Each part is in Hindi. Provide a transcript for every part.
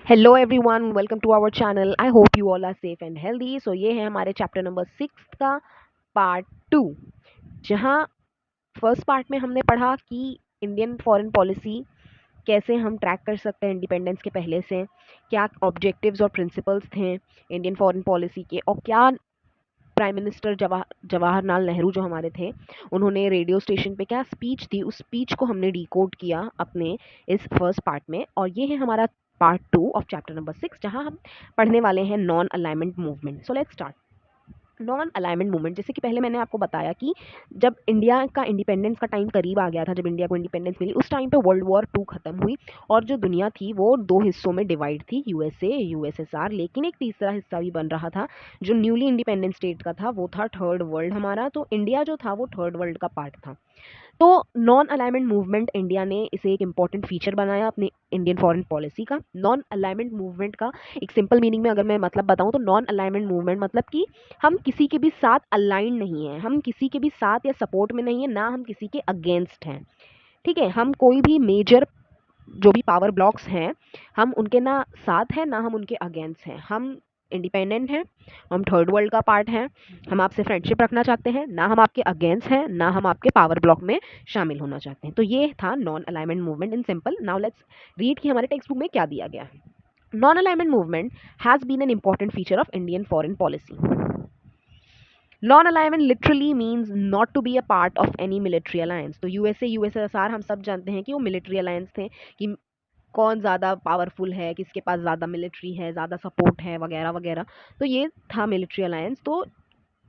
Hello everyone, welcome to our channel. I hope you all are safe and healthy. So ये है हमारे चैप्टर नंबर 6 का पार्ट 2, जहाँ फर्स्ट पार्ट में हमने पढ़ा कि इंडियन फॉरेन पॉलिसी कैसे हम ट्रैक कर सकते हैं इंडिपेंडेंस के पहले से, क्या ऑब्जेक्टिव्स और प्रिंसिपल्स थे इंडियन फॉरेन पॉलिसी के, और क्या प्राइम मिनिस्टर जवाहरलाल नेहरू जो हमारे थे, उन्होंने रेडियो स्टेशन पे क्या स्पीच दी, उस स्पीच को हमने डिकोड किया अपने इस फर्स्ट पार्ट में। और ये है हमारा पार्ट 2 ऑफ चैप्टर नंबर 6, जहां हम पढ़ने वाले हैं non alignment movement. So let's start. Non alignment movement, जैसे कि पहले मैंने आपको बताया कि जब इंडिया का इंडिपेंडेंस का टाइम करीब आ गया था, जब इंडिया को इंडिपेंडेंस मिली, उस टाइम पे वर्ल्ड वॉर 2 खत्म हुई और जो दुनिया थी वो दो हिस्सों में डिवाइड थी, यूएसए यूएसएसआर। लेकिन एक तीसरा हिस्सा भी बन रहा था जो न्यूली इंडिपेंडेंट स्टेट का था, वो था थर्ड वर्ल्ड हमारा। तो इंडिया जो था वो थर्ड वर्ल्ड का पार्ट था। तो नॉन अलाइनमेंट मूवमेंट, इंडिया ने इसे एक इंपॉर्टेंट फीचर बनाया अपनी इंडियन फॉरेन पॉलिसी का। नॉन अलाइनमेंट मूवमेंट का एक सिंपल मीनिंग में अगर मैं मतलब बताऊं तो नॉन अलाइनमेंट मूवमेंट मतलब कि हम किसी के भी साथ अलाइन नहीं है, हम किसी के भी साथ या सपोर्ट में नहीं है, ना हम किसी के अगेंस्ट हैं। ठीक है, हम कोई भी मेजर जो भी पावर ब्लॉक्स हैं, हम उनके ना साथ हैं ना हम उनके अगेंस्ट हैं। हम इंडिपेंडेंट हैं, हम थर्ड वर्ल्ड का पार्ट हैं, हम आपसे फ्रेंडशिप रखना चाहते हैं, ना हम आपके अगेंस्ट हैं ना हम आपके पावर ब्लॉक में शामिल होना चाहते हैं। तो ये था non alignment movement in simple. Now let's read कि हमारे टेक्स्ट बुक में क्या दिया गया है। Non alignment movement has been an important feature of Indian foreign policy. Non alignment literally means not to be a part of any military alliance. तो यूएसए यूएसएसआर हम सब जानते हैं कि वो मिलिट्री अलायंस थे, कि कौन ज़्यादा पावरफुल है, किसके पास ज़्यादा मिलिट्री है, ज़्यादा सपोर्ट है, वगैरह वगैरह। तो ये था मिलिट्री अलायंस। तो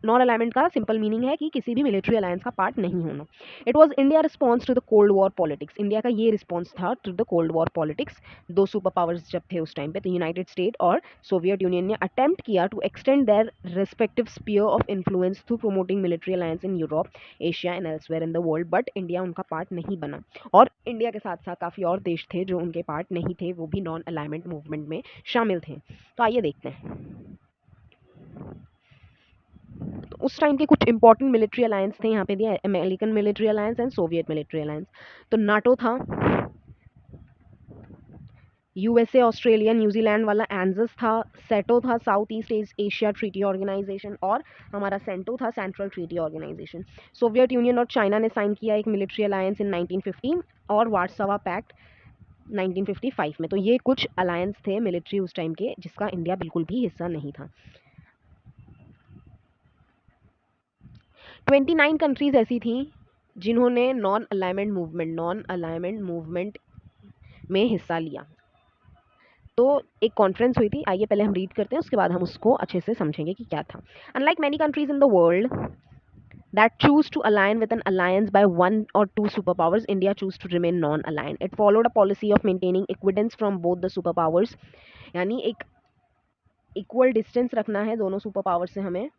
नॉन अलाइनमेंट का सिंपल मीनिंग है कि किसी भी मिलिट्री अलायंस का पार्ट नहीं होना। It was India response to the cold war politics. India का ये रिस्पॉन्स था to the cold war politics. दो सुपर पावर्स जब थे उस टाइम पे, तो यूनाइटेड स्टेट और सोवियत यूनियन ने अटेम्प्ट किया to extend their respective sphere of influence through promoting military alliance in Europe, Asia and elsewhere in the world. But India उनका पार्ट नहीं बना, और इंडिया के साथ साथ काफ़ी और देश थे जो उनके पार्ट नहीं थे, वो भी नॉन अलाइनमेंट मूवमेंट में शामिल थे। तो आइए देखते हैं। तो उस टाइम के कुछ इंपॉर्टेंट मिलिट्री अलायंस थे यहाँ पे दिया, American military alliance and Soviet military alliance. तो नाटो था, यूएसए ऑस्ट्रेलिया न्यूजीलैंड वाला एंजस था, सेटो था South East Asia Treaty Organisation, और हमारा सेंटो था Central Treaty Organisation. Soviet Union और चाइना ने साइन किया एक मिलिट्री अलायंस इन 1950 और वार्सोवा पैक्ट 1955 में। तो ये कुछ अलायंस थे मिलिट्री उस टाइम के, जिसका इंडिया बिल्कुल भी हिस्सा नहीं था। 29 कंट्रीज ऐसी थी जिन्होंने नॉन अलाइनमेंट मूवमेंट में हिस्सा लिया। तो एक कॉन्फ्रेंस हुई थी, आइए पहले हम रीड करते हैं, उसके बाद हम उसको अच्छे से समझेंगे कि क्या था। Unlike many countries in the world that choose to align with an alliance by one or two superpowers, India chose to remain non-aligned. It followed a policy of maintaining equidence from both the superpowers, यानी एक इक्वल डिस्टेंस रखना है दोनों सुपर पावर से हमें,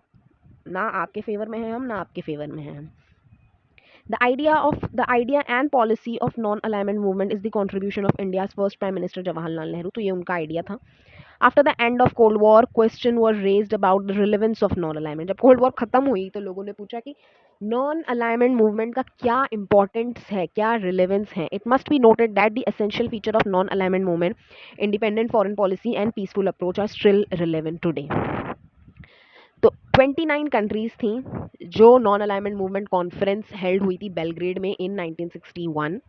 ना आपके फेवर में है हम, ना आपके फेवर में है हम। The idea and policy of non-alignment movement is the contribution of India's first Prime Minister Jawaharlal Nehru. तो ये उनका आइडिया था। After the end of Cold War, question was raised about the relevance of non-alignment. जब कोल्ड वॉर खत्म हुई तो लोगों ने पूछा कि नॉन अलाइनमेंट मूवमेंट का क्या इंपॉर्टेंस है, क्या रिलेवेंस है। It must be noted that the essential feature of non alignment movement, independent foreign policy and peaceful approach, are still relevant today. तो 29 कंट्रीज थी जो non alignment movement conference held हुई थी बेलग्रेड में इन 1961।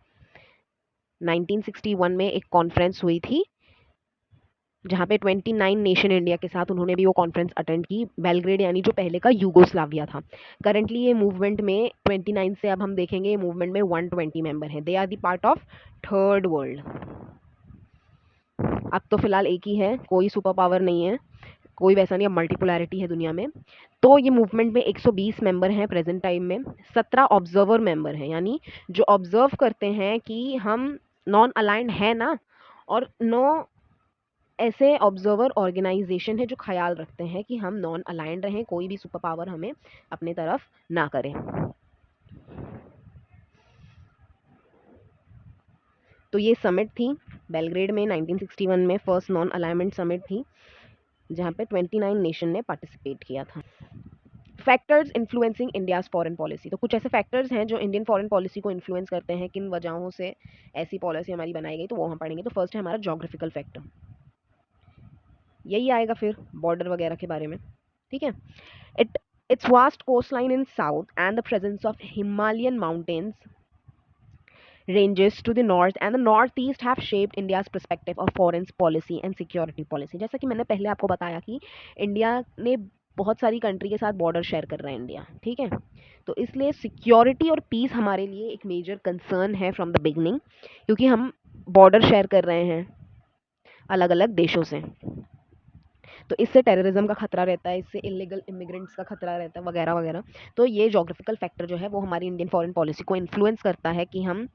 1961 में एक कॉन्फ्रेंस हुई थी जहाँ पे 29 नेशन इंडिया के साथ उन्होंने भी वो कॉन्फ्रेंस अटेंड की। बेलग्रेड यानी जो पहले का यूगोस्लाविया था। करंटली ये मूवमेंट में 29 से, अब हम देखेंगे, मूवमेंट में 120 मेंबर हैं। They are the part of third world. अब तो फिलहाल एक ही है, कोई सुपर पावर नहीं है, कोई वैसा नहीं, अब मल्टीपोलैरिटी है दुनिया में। तो ये मूवमेंट में 120 मेंबर हैं प्रेजेंट टाइम में। 17 ऑब्जर्वर मेंबर हैं, यानी जो ऑब्जर्व करते हैं कि हम नॉन अलाइंड है ना, और 9 ऐसे ऑब्जर्वर ऑर्गेनाइजेशन है जो ख्याल रखते हैं कि हम नॉन अलाइंड रहें, कोई भी सुपर पावर हमें अपने तरफ ना करे। तो ये समिट थी बेलग्रेड में 1961 में, फर्स्ट नॉन अलाइनमेंट समिट थी जहाँ पे 29 नेशन ने पार्टिसिपेट किया था। Factors influencing India's foreign policy. तो कुछ ऐसे फैक्टर्स हैं जो इंडियन फॉरेन पॉलिसी को इन्फ्लुएंस करते हैं, किन वजहों से ऐसी पॉलिसी हमारी बनाई गई, तो वो हम पढ़ेंगे। तो फर्स्ट है हमारा जोग्राफिकल फैक्टर। यही आएगा फिर बॉर्डर वगैरह के बारे में, ठीक है। It it's vast coast line in south and the presence of Himalayan mountains ranges to the north and the northeast have shaped India's perspective of foreign policy and security policy। जैसा कि मैंने पहले आपको बताया कि इंडिया ने बहुत सारी कंट्री के साथ बॉर्डर शेयर कर रहा है इंडिया, ठीक है। तो इसलिए सिक्योरिटी और पीस हमारे लिए एक मेजर कंसर्न है फ्रॉम द बिगनिंग, क्योंकि हम बॉर्डर शेयर कर रहे हैं अलग अलग देशों से। तो इससे टेररिज्म का खतरा रहता है, इससे इलीगल इमिग्रेंट्स का खतरा रहता है, वगैरह वगैरह। तो ये जोग्राफिकल फैक्टर जो है वो हमारी इंडियन फॉरेन पॉलिसी को इन्फ्लुएंस करता है कि हम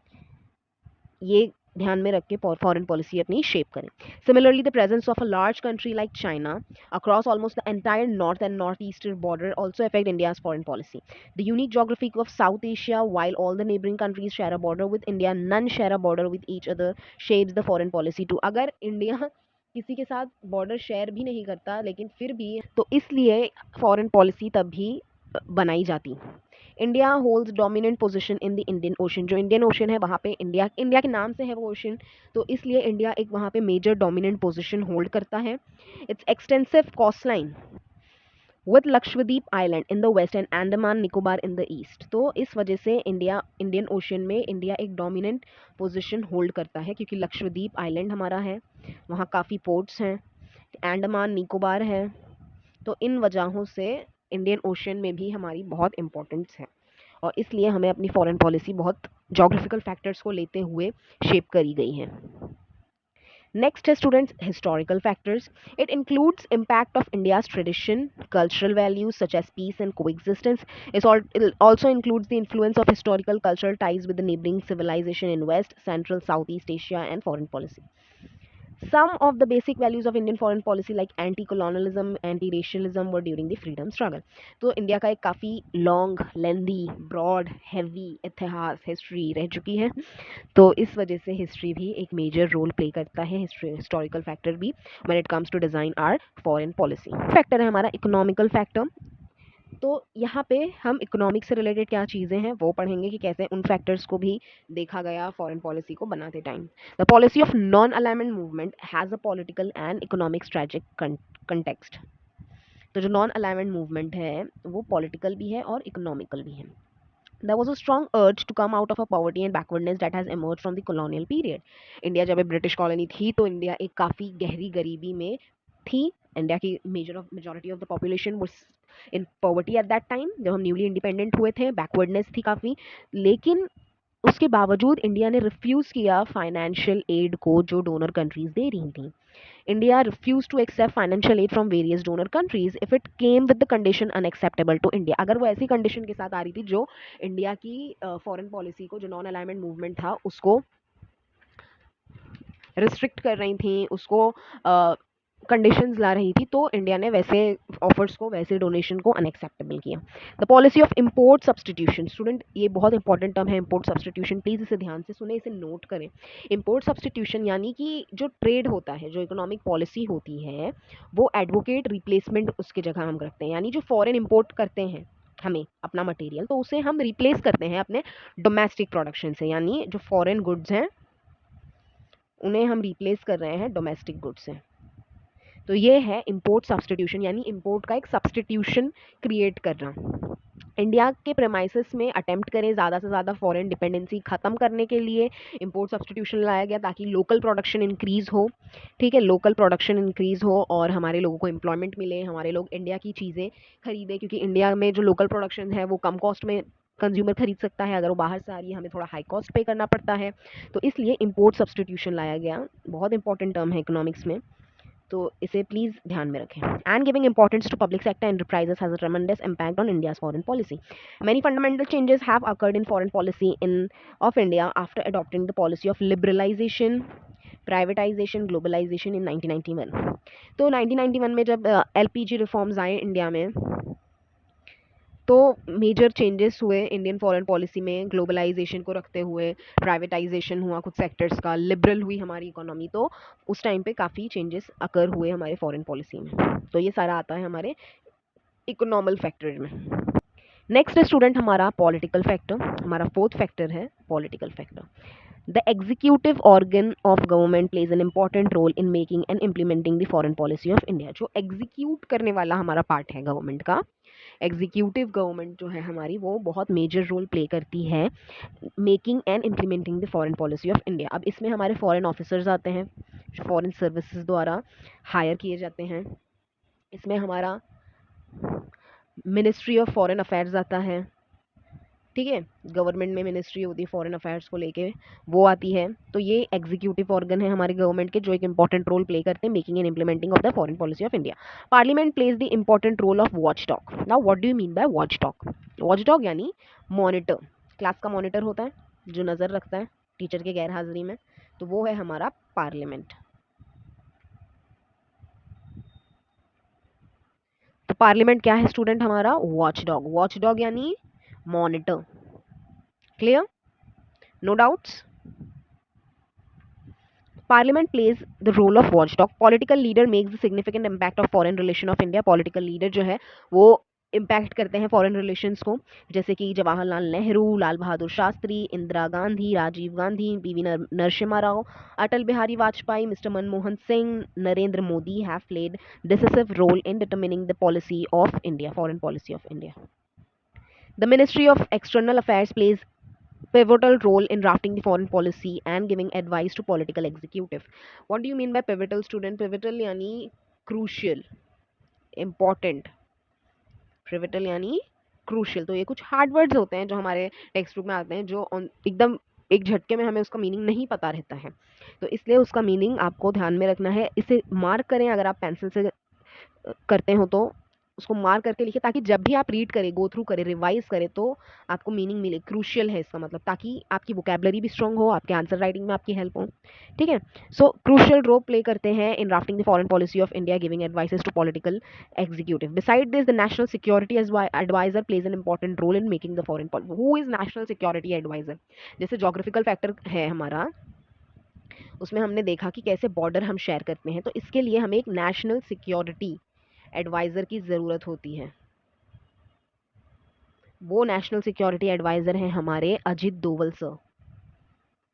ये ध्यान में रख के फॉरेन पॉलिसी अपनी शेप करें। Similarly the presence of a large country like China across almost the entire north and north eastern border also affect India's foreign policy. The unique geography of south Asia while all the neighboring countries share a border with India, none share a border with each other shapes the foreign policy too। अगर इंडिया किसी के साथ बॉर्डर शेयर भी नहीं करता लेकिन फिर भी, तो इसलिए फॉरेन पॉलिसी तब भी बनाई जाती। India holds dominant position in the Indian ocean. जो इंडियन ओशन है वहाँ पे इंडिया इंडिया के नाम से है वो ओशन, तो इसलिए इंडिया एक वहाँ पे मेजर डोमिनेंट पोजीशन होल्ड करता है। It's extensive coast line with Lakshadweep island in the west and Andaman Nicobar in the east. तो इस वजह से इंडियन ओशन में इंडिया एक डोमिनेंट पोजीशन होल्ड करता है, क्योंकि लक्षद्वीप आइलैंड हमारा है, वहाँ काफ़ी पोर्ट्स हैं, अंडमान निकोबार है। तो इन वजहों से इंडियन ओशन में भी हमारी बहुत इंपॉर्टेंस है, और इसलिए हमें अपनी फॉरेन पॉलिसी बहुत जोग्राफिकल फैक्टर्स को लेते हुए शेप करी गई है। नेक्स्ट है students historical factors. It includes impact of India's tradition, cultural values such as peace and coexistence. It also includes the influence of historical cultural ties with the neighboring civilization in West, Central, Southeast Asia and foreign policy. Some of the basic values of Indian foreign policy like anti-colonialism, anti-racialism were during the freedom struggle। तो इंडिया का एक काफ़ी लॉन्ग, लेंदी, ब्रॉड, हैवी इतिहास हिस्ट्री रह चुकी है। तो इस वजह से हिस्ट्री भी एक मेजर रोल प्ले करता है, हिस्टोरिकल फैक्टर भी, when it comes to design our foreign policy. Factor है हमारा इकोनॉमिकल फैक्टर। तो यहाँ पे हम इकोनॉमिक से रिलेटेड क्या चीज़ें हैं वो पढ़ेंगे कि कैसे उन फैक्टर्स को भी देखा गया फॉरेन पॉलिसी को बनाते time. The policy of non alignment movement has a political and economic strategic context. तो जो नॉन अलाइनमेंट मूवमेंट है वो पॉलिटिकल भी है और इकोनॉमिकल भी है। There was a strong urge to come out of a poverty and backwardness that has emerged from the colonial period। India जब एक ब्रिटिश कॉलोनी थी तो इंडिया एक काफ़ी गहरी गरीबी में थी। इंडिया की majority of the population was in poverty at that time, जब हम न्यूली इंडिपेंडेंट हुए थे, बैकवर्डनेस थी काफ़ी। लेकिन उसके बावजूद इंडिया ने रिफ्यूज़ किया फाइनेंशियल एड को जो डोनर कंट्रीज दे रही थी। India refused to accept financial aid from various donor countries if it came with the condition unacceptable to India। अगर वो ऐसी कंडीशन के साथ आ रही थी जो इंडिया की फॉरेन पॉलिसी को, जो नॉन अलाइनमेंट मूवमेंट था, उसको रिस्ट्रिक्ट कर रही थी, उसको कंडीशंस ला रही थी, तो इंडिया ने वैसे ऑफर्स को, वैसे डोनेशन को अनएक्सेप्टेबल किया। The policy of import substitution. Student ये बहुत इंपॉर्टेंट टर्म है इम्पोर्ट सब्सटीट्यूशन, प्लीज़ इसे ध्यान से सुने, इसे नोट करें। इम्पोर्ट सब्सटीट्यूशन यानी कि जो ट्रेड होता है, जो इकोनॉमिक पॉलिसी होती है, वो एडवोकेट रिप्लेसमेंट उसकी जगह हम रखते हैं। यानी जो फॉरेन इम्पोर्ट करते हैं हमें अपना मटेरियल, तो उसे हम रिप्लेस करते हैं अपने डोमेस्टिक प्रोडक्शन से। यानी जो फॉरेन गुड्स हैं उन्हें हम रिप्लेस कर रहे हैं डोमेस्टिक गुड्स से। तो ये है इम्पोर्ट सब्सटीट्यूशन, यानी इम्पोर्ट का एक सब्सटीट्यूशन क्रिएट करना। इंडिया के प्रेमाइसिस में अटेम्प्ट करें ज़्यादा से ज़्यादा फॉरेन डिपेंडेंसी ख़त्म करने के लिए इम्पोर्ट सब्सटीट्यूशन लाया गया, ताकि लोकल प्रोडक्शन इंक्रीज़ हो। ठीक है, लोकल प्रोडक्शन इंक्रीज़ हो और हमारे लोगों को एम्प्लॉयमेंट मिले, हमारे लोग इंडिया की चीज़ें खरीदें, क्योंकि इंडिया में जो लोकल प्रोडक्शन है वो कम कॉस्ट में कंज्यूमर खरीद सकता है। अगर वो बाहर से आ रही है हमें थोड़ा हाई कॉस्ट पे करना पड़ता है। तो इसलिए इम्पोर्ट सब्सटीट्यूशन लाया गया, बहुत इंपॉर्टेंट टर्म है इकोनॉमिक्स में, तो इसे प्लीज़ ध्यान में रखें। And giving importance to public sector enterprises has a tremendous impact on India's foreign policy. Many fundamental changes have occurred in foreign policy in of India after adopting the policy of liberalisation, privatisation, globalisation in 1991। तो 1991 में जब एलपीजी रिफॉर्म्स आए इंडिया में, तो मेजर चेंजेस हुए इंडियन फॉरेन पॉलिसी में। ग्लोबलाइजेशन को रखते हुए प्राइवेटाइजेशन हुआ कुछ सेक्टर्स का, लिबरल हुई हमारी इकोनॉमी। तो उस टाइम पे काफ़ी चेंजेस अकर हुए हमारे फॉरेन पॉलिसी में। तो ये सारा आता है हमारे इकोनॉमल फैक्टर में। नेक्स्ट है स्टूडेंट हमारा पॉलिटिकल फैक्टर। हमारा फोर्थ फैक्टर है political factor. The executive organ of government plays an important role in making and implementing the foreign policy of India. जो execute करने वाला हमारा पार्ट है गवर्नमेंट का, एग्जीक्यूटिव गवर्नमेंट जो है हमारी, वो बहुत मेजर रोल प्ले करती है making and implementing the foreign policy of India. अब इसमें हमारे फॉरेन ऑफिसर्स आते हैं जो फॉरेन सर्विसेज द्वारा हायर किए जाते हैं। इसमें हमारा मिनिस्ट्री ऑफ फॉरेन अफेयर्स आता है, ठीक है, गवर्नमेंट में मिनिस्ट्री होती है फॉरेन अफेयर्स को लेके, वो आती है। तो ये एग्जीक्यूटिव ऑर्गन है हमारे गवर्नमेंट के जो एक इंपॉर्टेंट रोल प्ले करते हैं making and implementing of the foreign policy of India. Parliament plays the important role of watchdog. Now what do you mean by watchdog? Watchdog यानी मॉनिटर, क्लास का मॉनिटर होता है जो नज़र रखता है टीचर के गैर हाजिरी में, तो वो है हमारा पार्लियामेंट। तो पार्लियामेंट क्या है स्टूडेंट? हमारा वॉच डॉग। वॉच डॉग यानी monitor. Clear? No doubts? Parliament plays the role of watchdog. Political leader makes the significant impact of foreign relation of India. Political leader जो है वो इम्पैक्ट करते हैं फॉरेन रिलेशंस को, जैसे कि Jawaharlal Nehru, Lal Bahadur Shastri, Indira Gandhi, Rajiv Gandhi, PV Narasimha Rao, Atal Bihari Vajpayee, mister Manmohan Singh, Narendra Modi have played decisive role in determining the policy of India, foreign policy of India. The Ministry of External Affairs plays pivotal role in drafting the foreign policy and giving advice to political executive. What do you mean by pivotal student? Pivotal यानी crucial, important. Pivotal यानी crucial. तो ये कुछ हार्ड वर्ड्स होते हैं जो हमारे टेक्स्ट बुक में आते हैं, जो एकदम एक झटके में हमें उसका मीनिंग नहीं पता रहता है, तो इसलिए उसका मीनिंग आपको ध्यान में रखना है. इसे मार्क करें अगर आप पेंसिल से करते हो तो उसको मार्क करके लिखिए, ताकि जब भी आप रीड करें, गो थ्रू करें, रिवाइज करें, तो आपको मीनिंग मिले. क्रूशियल है इसका मतलब, ताकि आपकी वोकेबलरी भी स्ट्रांग हो, आपके आंसर राइटिंग में आपकी हेल्प हो. ठीक है, सो क्रूशियल रोल प्ले करते हैं in drafting the foreign policy of India, giving advices to political executive. Beside this, the national security adviser plays an important role in making the foreign policy. Who is national security adviser? जैसे जोग्राफिकल फैक्टर है हमारा, उसमें हमने देखा कि कैसे बॉर्डर हम शेयर करते हैं, तो इसके लिए हमें एक नेशनल सिक्योरिटी एडवाइज़र की ज़रूरत होती है. वो नेशनल सिक्योरिटी एडवाइज़र हैं हमारे Ajit Doval sir.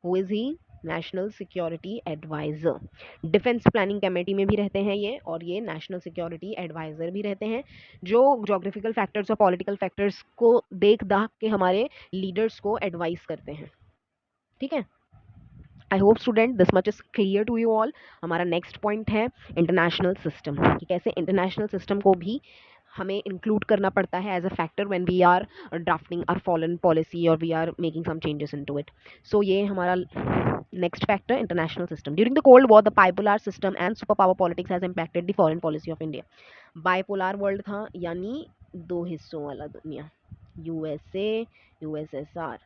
Who is he? National security adviser. Defence planning committee में भी रहते हैं ये, और ये नेशनल सिक्योरिटी एडवाइज़र भी रहते हैं, जो जोग्राफिकल फैक्टर्स और पॉलिटिकल फैक्टर्स को देख दाख के हमारे लीडर्स को एडवाइस करते हैं. ठीक है, I hope student this much is clear to you all. हमारा नेक्स्ट पॉइंट है इंटरनेशनल सिस्टम, कि कैसे इंटरनेशनल सिस्टम को भी हमें इंक्लूड करना पड़ता है as a factor when we are drafting our foreign policy और we are making some changes into it. So ये हमारा next factor international system. During the cold war the bipolar system and super power politics has impacted the foreign policy of India. Bipolar world था, यानी दो हिस्सों वाला दुनिया, USA USSR.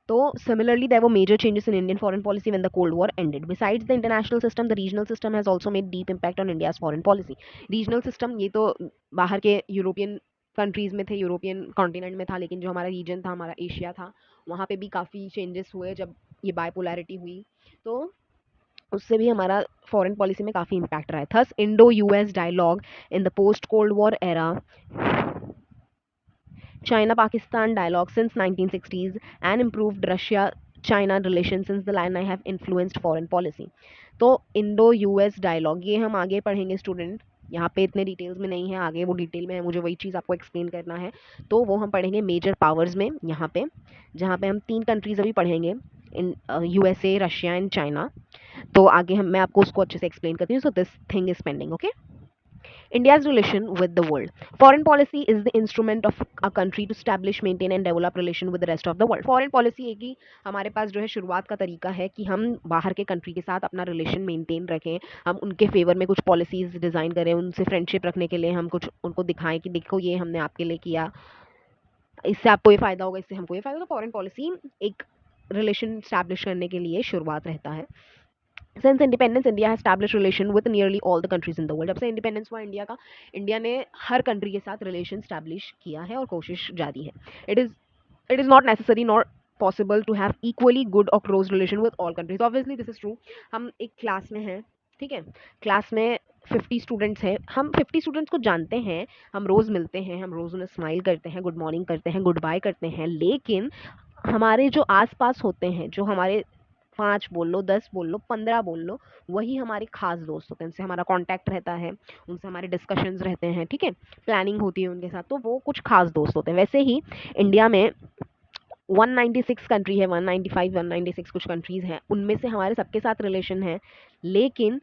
So similarly, there were major changes in Indian foreign policy when the Cold War ended. Besides the international system, the regional system has also made deep impact on India's foreign policy. Regional system ये तो बाहर के यूरोपियन कंट्रीज़ में थे, यूरोपियन कॉन्टिनेंट में था, लेकिन जो हमारा रीजन था, हमारा एशिया था, वहाँ पे भी काफ़ी चेंजेस हुए जब ये बायपोलैरिटी हुई, तो उससे भी हमारा फॉरेन पॉलिसी में काफ़ी इम्पैक्ट रहा है. Thus Indo US dialogue in the post Cold War era, China-Pakistan dialogue since 1960s and improved Russia-China relations since the line I have influenced foreign policy. तो इंडो यूएस डायलॉग ये हम आगे पढ़ेंगे स्टूडेंट, यहाँ पे इतने डिटेल्स में नहीं है, आगे वो डिटेल में है, मुझे वही चीज़ आपको एक्सप्लेन करना है, तो वो हम पढ़ेंगे मेजर पावर्स में यहाँ पे, जहाँ पे हम 3 कंट्रीज अभी पढ़ेंगे, in USA, Russia and China. तो आगे मैं आपको उसको अच्छे से एक्सप्लेन करती हूँ. So this thing is pending. Okay, India's relation with the world. Foreign policy is the instrument of a country to establish, maintain and develop relation with the rest of the world. Foreign policy एक ही हमारे पास जो है शुरुआत का तरीका है कि हम बाहर के कंट्री के साथ अपना रिलेशन मेंटेन रखें, हम उनके फेवर में कुछ पॉलिसीज डिज़ाइन करें, उनसे फ्रेंडशिप रखने के लिए हम कुछ उनको दिखाएं कि देखो ये हमने आपके लिए किया, इससे आपको ये फ़ायदा होगा, इससे हमको ये फ़ायदा. तो फॉरेन पॉलिसी एक रिलेशन स्टैब्लिश करने के लिए शुरुआत रहता है. Since independence, India has established relation with nearly all the countries in the world. जब से इंडिपेंडेंस हुआ इंडिया का, इंडिया ने हर कंट्री के साथ रिलेशन स्टैब्लिश किया है और कोशिश जारी है. It is not necessary not possible to have equally good और close relation with all countries. Obviously this is true. हम एक क्लास में हैं, ठीक है, क्लास में 50 स्टूडेंट्स हैं, हम 50 स्टूडेंट्स को जानते हैं, हम रोज़ मिलते हैं, हम रोज़ उन्हें स्माइल करते हैं, गुड मॉर्निंग करते हैं, गुड बाय करते हैं, लेकिन हमारे जो आसपास होते हैं, जो हमारे 5 बोल लो, 10 बोल लो, 15 बोल लो, वही हमारे खास दोस्त होते हैं, उनसे हमारा कांटेक्ट रहता है, उनसे हमारे डिस्कशंस रहते हैं, ठीक है, प्लानिंग होती है उनके साथ, तो वो कुछ खास दोस्त होते हैं। वैसे ही इंडिया में 196 कंट्री है, 195 196 कुछ कंट्रीज हैं, उनमें से हमारे सबके साथ रिलेशन है, लेकिन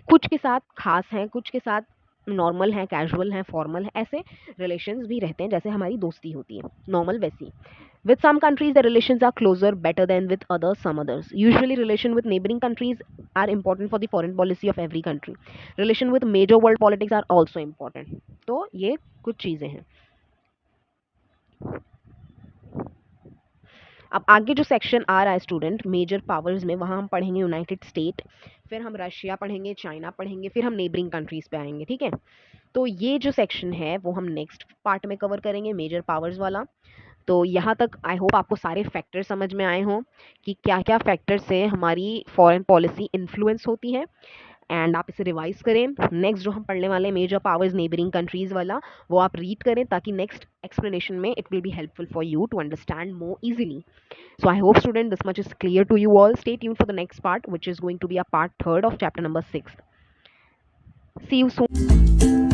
कुछ के साथ खास हैं, कुछ के साथ नॉर्मल हैं, कैजुअल हैं, फॉर्मल हैं, ऐसे रिलेशंस भी रहते हैं, जैसे हमारी दोस्ती होती है नॉर्मल वैसी। With some countries, the relations are closer, better than with others, some others. Usually, relation with neighboring countries are important for the foreign policy of every country. Relation with major world politics are also important. तो ये कुछ चीज़ें हैं। अब आगे जो सेक्शन आ रहा है स्टूडेंट मेजर पावर्स में, वहाँ हम पढ़ेंगे यूनाइटेड स्टेट, फिर हम रशिया पढ़ेंगे, चाइना पढ़ेंगे, फिर हम नेबरिंग कंट्रीज पे आएंगे, ठीक है। तो ये जो सेक्शन है वो हम नेक्स्ट पार्ट में कवर करेंगे, मेजर पावर्स वाला। तो यहाँ तक आई होप आपको सारे फैक्टर समझ में आए हों कि क्या क्या फैक्टर से हमारी फॉरेन पॉलिसी इन्फ्लुएंस होती है, एंड आप इसे रिवाइज करें। नेक्स्ट जो हम पढ़ने वाले हैं मेजर पावर्स नेबरिंग कंट्रीज वाला, वो आप रीड करें ताकि नेक्स्ट एक्सप्लेनेशन में it will be helpful for you to understand more easily. So I hope student this much is clear to you all. Stay tuned for the next part, which is going to be a part third of chapter number 6. See you soon.